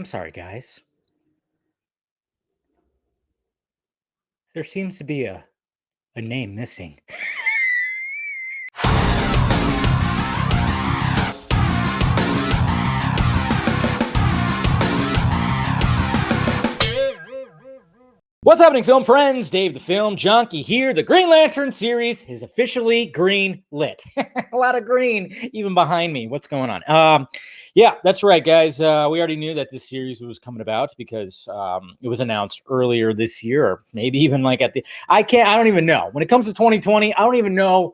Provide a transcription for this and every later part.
I'm sorry, guys. There seems to be a name missing. What's happening, film friends? Dave the Film Junkie here. The Green Lantern series is officially green lit. A lot of green even behind me. What's going on? Yeah, that's right, guys. We already knew that this series was coming about because it was announced earlier this year, or maybe even like I don't even know. When it comes to 2020, I don't even know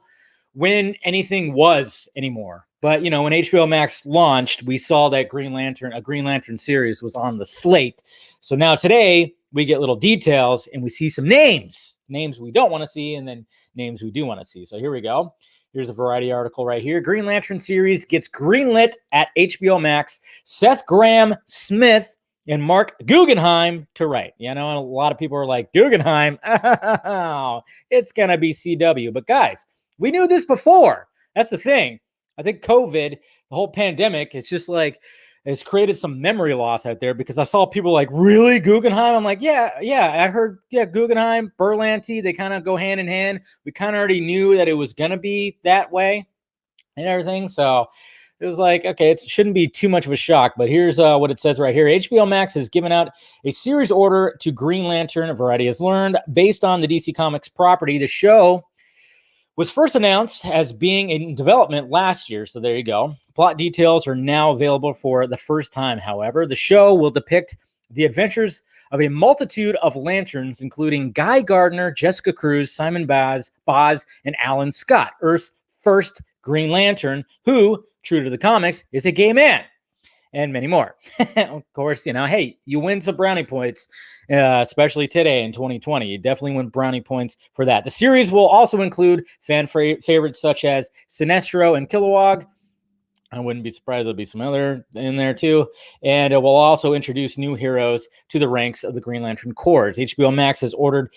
when anything was anymore. But when HBO Max launched, we saw that a Green Lantern series was on the slate. So now today we get little details and we see some names we don't want to see, and then names we do want to see. So here we go. Here's a Variety article right here. Green Lantern series gets greenlit at HBO Max. Seth Grahame-Smith and Mark Guggenheim to write. A lot of people are like, Guggenheim, oh, it's going to be CW. But guys, we knew this before. That's the thing. I think COVID, the whole pandemic, it's just like it's created some memory loss out there, because I saw people like, really, Guggenheim? I'm like, yeah, I heard, Guggenheim, Berlanti, they kind of go hand in hand. We kind of already knew that it was going to be that way and everything. So it was like, okay, it shouldn't be too much of a shock. But here's what it says right here. HBO Max has given out a series order to Green Lantern. Variety has learned, based on the DC Comics property. The show was first announced as being in development last year. So there you go. Plot details are now available for the first time. However, the show will depict the adventures of a multitude of lanterns, including Guy Gardner, Jessica Cruz, Simon Boz, and Alan Scott, Earth's first Green Lantern, who, true to the comics, is a gay man, and many more. Of course, hey, you win some brownie points, especially today in 2020. You definitely win brownie points for that. The series will also include fan favorites such as Sinestro and Kilowog. I wouldn't be surprised there'll be some other in there too. And it will also introduce new heroes to the ranks of the Green Lantern Corps. HBO Max has ordered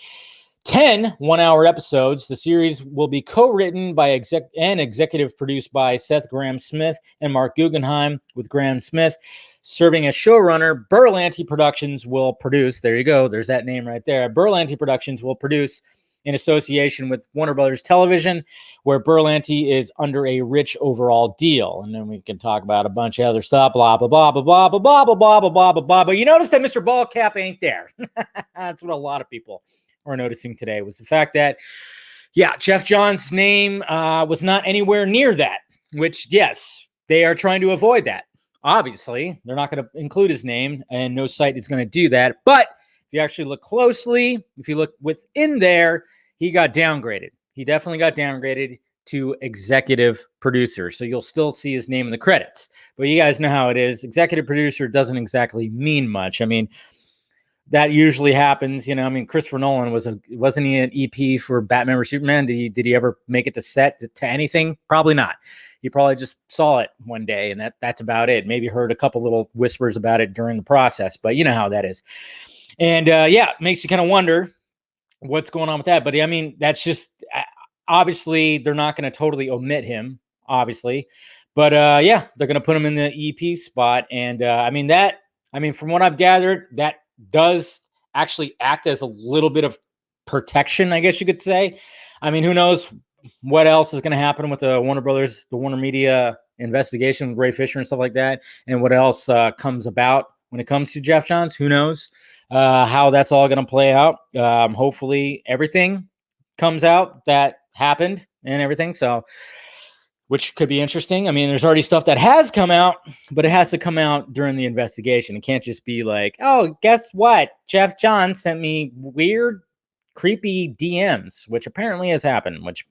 10 one-hour episodes. The series will be co-written by executive produced by Seth Grahame-Smith and Mark Guggenheim, with Grahame-Smith serving as showrunner. Berlanti Productions will produce. There you go. There's that name right there. Berlanti Productions will produce in association with Warner Brothers Television, where Berlanti is under a rich overall deal. And then we can talk about a bunch of other stuff, blah, blah, blah, blah, blah, blah, blah, blah, blah, blah, blah, blah. But you notice that Mr. Ballcap ain't there. That's what a lot of people are noticing today, was the fact that, Geoff Johns' name was not anywhere near that, which, yes, they are trying to avoid that. Obviously, they're not going to include his name, and no site is going to do that. But if you actually look closely, if you look within there, he got downgraded. He definitely got downgraded to executive producer. So you'll still see his name in the credits. But you guys know how it is. Executive producer doesn't exactly mean much. I mean, that usually happens, Christopher Nolan wasn't he an EP for Batman or Superman? Did he ever make it to set to anything? Probably not. He probably just saw it one day, and that's about it. Maybe heard a couple little whispers about it during the process, but you know how that is. And it makes you kind of wonder what's going on with that. But I mean, that's just obviously they're not going to totally omit him, obviously. But they're going to put him in the EP spot, and from what I've gathered, that does actually act as a little bit of protection, I guess you could say. I mean, who knows what else is going to happen with the Warner Media investigation with Ray Fisher and stuff like that, and what else comes about when it comes to Geoff Johns. Who knows how that's all going to play out. Hopefully everything comes out that happened and everything. So, which could be interesting. I mean, there's already stuff that has come out, but it has to come out during the investigation. It can't just be like, oh, guess what? Geoff Johns sent me weird, creepy DMs, which apparently has happened, which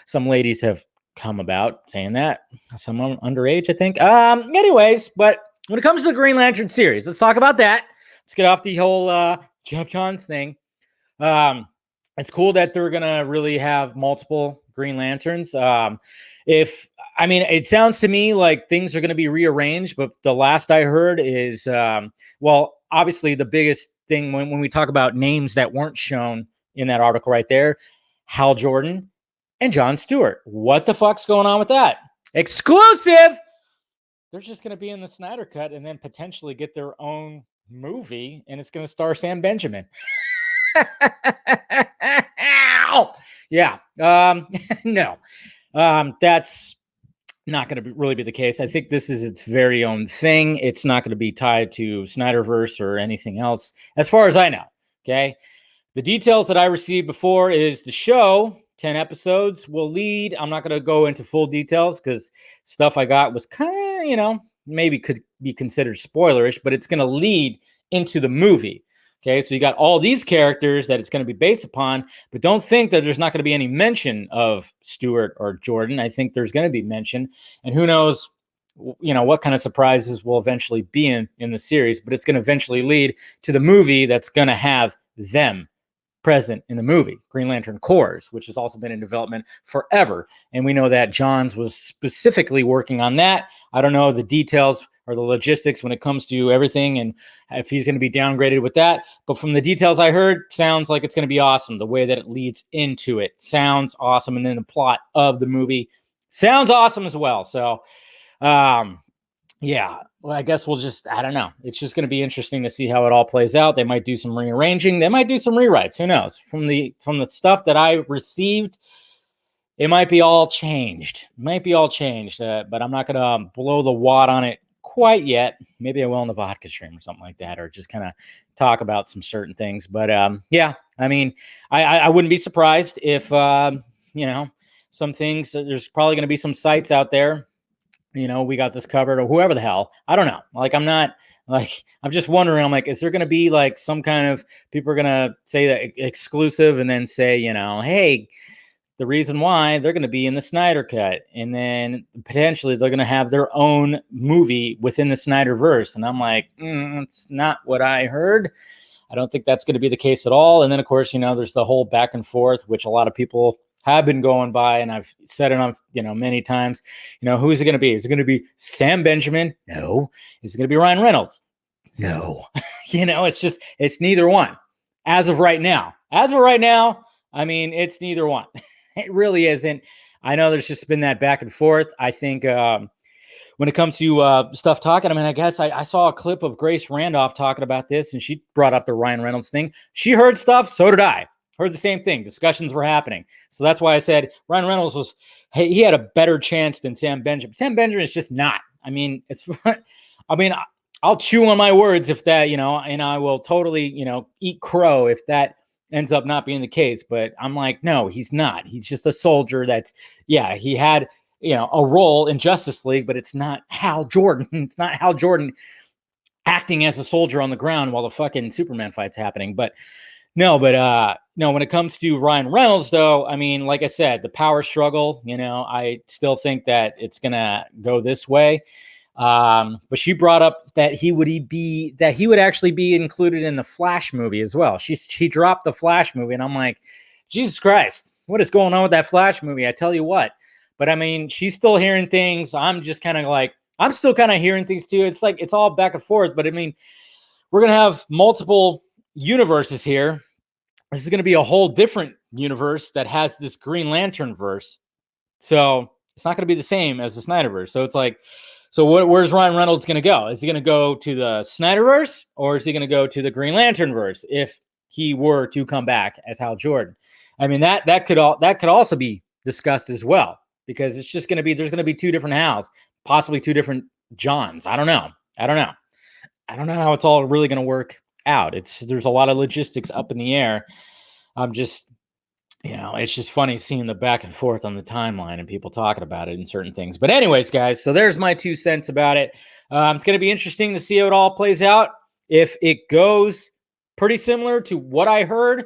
some ladies have come about saying that. Someone underage, I think. Anyways, but when it comes to the Green Lantern series, let's talk about that. Let's get off the whole Geoff Johns thing. It's cool that they're going to really have multiple Green Lanterns. It sounds to me like things are going to be rearranged, but the last I heard is, obviously the biggest thing when we talk about names that weren't shown in that article right there, Hal Jordan and John Stewart. What the fuck's going on with that? Exclusive! they're just going to be in the Snyder Cut and then potentially get their own movie, and it's going to star Sam Benjamin. Yeah. No. That's not going to really be the case. I think this is its very own thing. It's not going to be tied to Snyderverse or anything else, as far as I know. Okay. The details that I received before is the show, 10 episodes, will lead. I'm not going to go into full details because stuff I got was kind of, maybe could be considered spoilerish, but it's going to lead into the movie. Okay, so you got all these characters that it's going to be based upon, but don't think that there's not going to be any mention of Stewart or Jordan. I think there's going to be mention, and who knows, what kind of surprises will eventually be in the series, but it's going to eventually lead to the movie that's going to have them present in the movie, Green Lantern Corps, which has also been in development forever. And we know that Johns was specifically working on that. I don't know the details or the logistics when it comes to everything and if he's going to be downgraded with that. But from the details I heard, sounds like it's going to be awesome. The way that it leads into it sounds awesome. And then the plot of the movie sounds awesome as well. So, yeah, well, I guess I don't know. It's just going to be interesting to see how it all plays out. They might do some rearranging. They might do some rewrites. Who knows? From the stuff that I received, it might be all changed. But I'm not going to blow the wad on it quite yet. Maybe I will in the vodka stream or something like that, or just kind of talk about some certain things. But yeah, I mean, I wouldn't be surprised if, some things, there's probably going to be some sites out there, we got this covered, or whoever the hell, I don't know. I'm just wondering, I'm like, is there going to be like some kind of, people are going to say that exclusive and then say, hey, the reason why they're going to be in the Snyder Cut, and then potentially they're going to have their own movie within the Snyderverse. And I'm like, it's not what I heard. I don't think that's going to be the case at all. And then of course, there's the whole back and forth, which a lot of people have been going by, and I've said it on, many times, who's it going to be? Is it going to be Sam Benjamin? No. Is it going to be Ryan Reynolds? No. It's neither one as of right now. I mean, it's neither one. It really isn't. I know there's just been that back and forth. I think when it comes to stuff talking, I mean, I guess I saw a clip of Grace Randolph talking about this, and she brought up the Ryan Reynolds thing. She heard stuff. So did I. Heard the same thing. Discussions were happening. So that's why I said Ryan Reynolds he had a better chance than Sam Benjamin. Sam Benjamin is just not. I mean, I'll chew on my words if that, and I will totally, eat crow if that ends up not being the case. But I'm like, no, he's not. He's just a soldier he had, a role in Justice League, but it's not Hal Jordan. It's not Hal Jordan acting as a soldier on the ground while the fucking Superman fight's happening. But no, when it comes to Ryan Reynolds, though, I mean, like I said, the power struggle, I still think that it's going to go this way. But she brought up that he would actually be included in the Flash movie as well. She dropped the Flash movie, and I'm like, Jesus Christ, what is going on with that Flash movie? I tell you what. But I mean, she's still hearing things. I'm just kind of like, I'm still kind of hearing things too. It's like, it's all back and forth. But I mean, we're going to have multiple universes here. This is going to be a whole different universe that has this Green Lantern verse. So it's not going to be the same as the Snyderverse. So it's like, where's Ryan Reynolds going to go? Is he going to go to the Snyderverse, or is he going to go to the Green Lantern verse if he were to come back as Hal Jordan? I mean, that could also be discussed as well, because it's just going to be, there's going to be two different Hals, possibly two different Johns. I don't know how it's all really going to work out. There's a lot of logistics up in the air. I'm just, it's just funny seeing the back and forth on the timeline and people talking about it and certain things. But anyways, guys, so there's my 2 cents about it. It's going to be interesting to see how it all plays out. If it goes pretty similar to what I heard,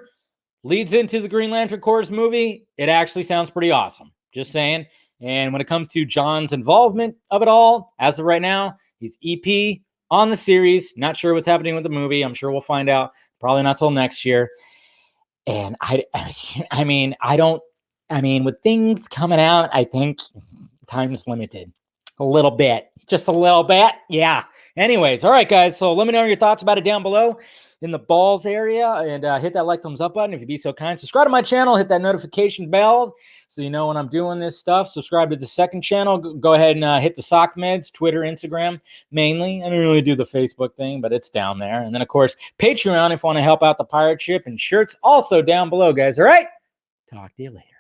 leads into the Green Lantern Corps movie, it actually sounds pretty awesome. Just saying. And when it comes to John's involvement of it all, as of right now, he's EP on the series. Not sure what's happening with the movie. I'm sure we'll find out probably not till next year. And I mean, with things coming out, I think time's limited a little bit, just a little bit. Yeah. Anyways. All right, guys. So let me know your thoughts about it down below. in the balls area, and hit that like, thumbs up button if you'd be so kind. Subscribe to my channel, hit that notification bell so you know when I'm doing this stuff. Subscribe to the second channel. Go ahead and hit the sock meds, Twitter, Instagram, mainly. I don't really do the Facebook thing, but it's down there. And then, of course, Patreon if you want to help out the pirate ship, and shirts also down below, guys. All right? Talk to you later.